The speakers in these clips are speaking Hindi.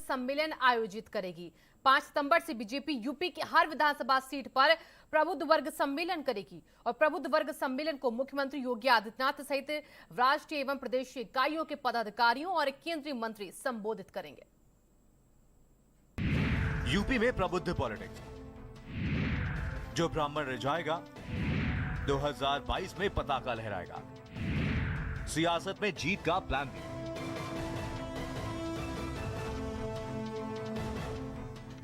सम्मेलन आयोजित करेगी। 5 सितंबर से बीजेपी यूपी की हर विधानसभा सीट पर प्रबुद्ध वर्ग सम्मेलन करेगी और प्रबुद्ध वर्ग सम्मेलन को मुख्यमंत्री योगी आदित्यनाथ सहित राष्ट्रीय एवं प्रदेश इकाइयों के पदाधिकारियों और केंद्रीय मंत्री संबोधित करेंगे। यूपी में प्रबुद्ध पॉलिटिक्स, जो ब्राह्मण रिझाएगा 2022 में पताका लहराएगा। सियासत में जीत का प्लान भी।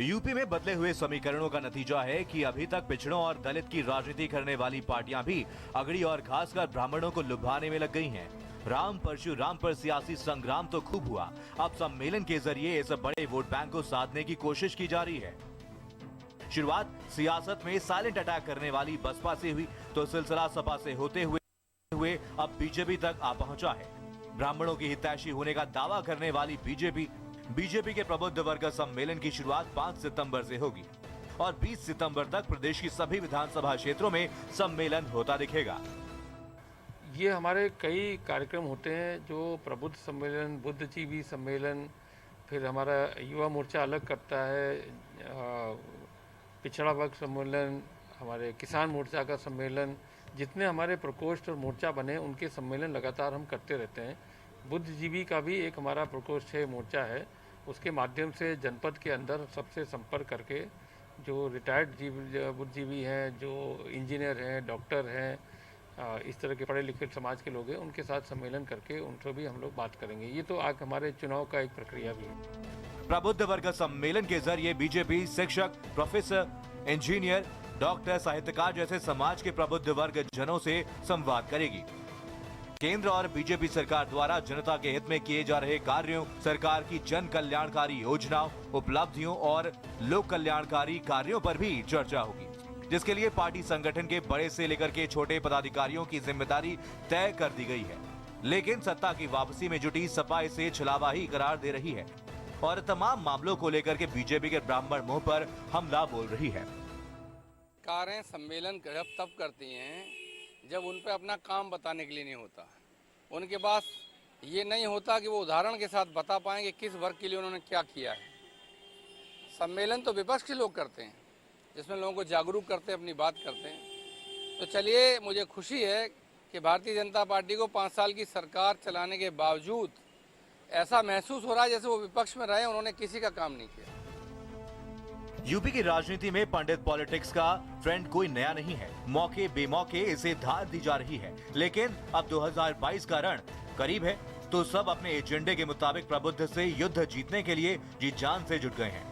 यूपी में बदले हुए समीकरणों का नतीजा है कि अभी तक पिछड़ों और दलित की राजनीति करने वाली पार्टियां भी अगड़ी और खासकर ब्राह्मणों को लुभाने में लग गई हैं। राम परशुराम पर सियासी संग्राम तो खूब हुआ, अब सम्मेलन के जरिए इस बड़े वोट बैंक को साधने की कोशिश की जा रही है। शुरुआत सियासत में साइलेंट अटैक करने वाली बसपा से हुई तो सिलसिला सपा से होते हुए अब बीजेपी तक आ पहुंचा है। ब्राह्मणों की हितैषी होने का दावा करने वाली बीजेपी के प्रबुद्ध वर्ग सम्मेलन की शुरुआत 5 सितंबर से होगी और 20 सितंबर तक प्रदेश की सभी विधानसभा क्षेत्रों में सम्मेलन होता दिखेगा। ये हमारे कई कार्यक्रम होते हैं, जो प्रबुद्ध सम्मेलन, बुद्धिजीवी सम्मेलन, फिर हमारा युवा मोर्चा अलग करता है, पिछड़ा वर्ग सम्मेलन, हमारे किसान मोर्चा का सम्मेलन, जितने हमारे प्रकोष्ठ और मोर्चा बने उनके सम्मेलन लगातार हम करते रहते हैं। बुद्धिजीवी का भी एक हमारा प्रकोष्ठ है, मोर्चा है, उसके माध्यम से जनपद के अंदर सबसे संपर्क करके जो रिटायर्ड बुद्धिजीवी हैं, जो इंजीनियर हैं, डॉक्टर हैं, इस तरह के पढ़े लिखे समाज के लोग हैं, उनके साथ सम्मेलन करके उनसे भी हम लोग बात करेंगे। ये तो आज हमारे चुनाव का एक प्रक्रिया भी है। प्रबुद्ध वर्ग सम्मेलन के जरिए बीजेपी शिक्षक, प्रोफेसर, इंजीनियर, डॉक्टर, साहित्यकार जैसे समाज के प्रबुद्ध वर्ग जनों से संवाद करेगी। केंद्र और बीजेपी सरकार द्वारा जनता के हित में किए जा रहे कार्यों, सरकार की जन कल्याणकारी योजनाओं, उपलब्धियों और लोक कल्याणकारी कार्यों पर भी चर्चा होगी, जिसके लिए पार्टी संगठन के बड़े से लेकर के छोटे पदाधिकारियों की जिम्मेदारी तय कर दी गई है। लेकिन सत्ता की वापसी में जुटी सपा इसे छलावा ही करार दे रही है और तमाम मामलों को लेकर के बीजेपी के ब्राह्मण मुंह पर हमला बोल रही है। कारें सम्मेलन तब करती हैं जब उन पे अपना काम बताने के लिए नहीं होता, उनके पास ये नहीं होता कि वो उदाहरण के साथ बता पाएं कि किस वर्ग के लिए उन्होंने क्या किया है। सम्मेलन तो विपक्ष के लोग करते हैं, जिसमें लोगों को जागरूक करते हैं, अपनी बात करते हैं। तो चलिए, मुझे खुशी है कि भारतीय जनता पार्टी को 5 साल की सरकार चलाने के बावजूद ऐसा महसूस हो रहा है जैसे वो विपक्ष में रहे, उन्होंने किसी का काम नहीं किया। यूपी की राजनीति में पंडित पॉलिटिक्स का ट्रेंड कोई नया नहीं है। मौके बेमौके इसे धार दी जा रही है, लेकिन अब 2022 का रण करीब है तो सब अपने एजेंडे के मुताबिक प्रबुद्ध से युद्ध जीतने के लिए जी जान से जुट गए हैं।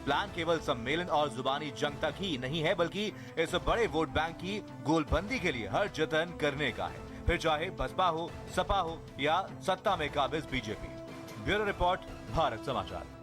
प्लान केवल सम्मेलन और जुबानी जंग तक ही नहीं है, बल्कि इस बड़े वोट बैंक की गोलबंदी के लिए हर जतन करने का है, फिर चाहे बसपा हो, सपा हो या सत्ता में काबिज बीजेपी। ब्यूरो रिपोर्ट, भारत समाचार।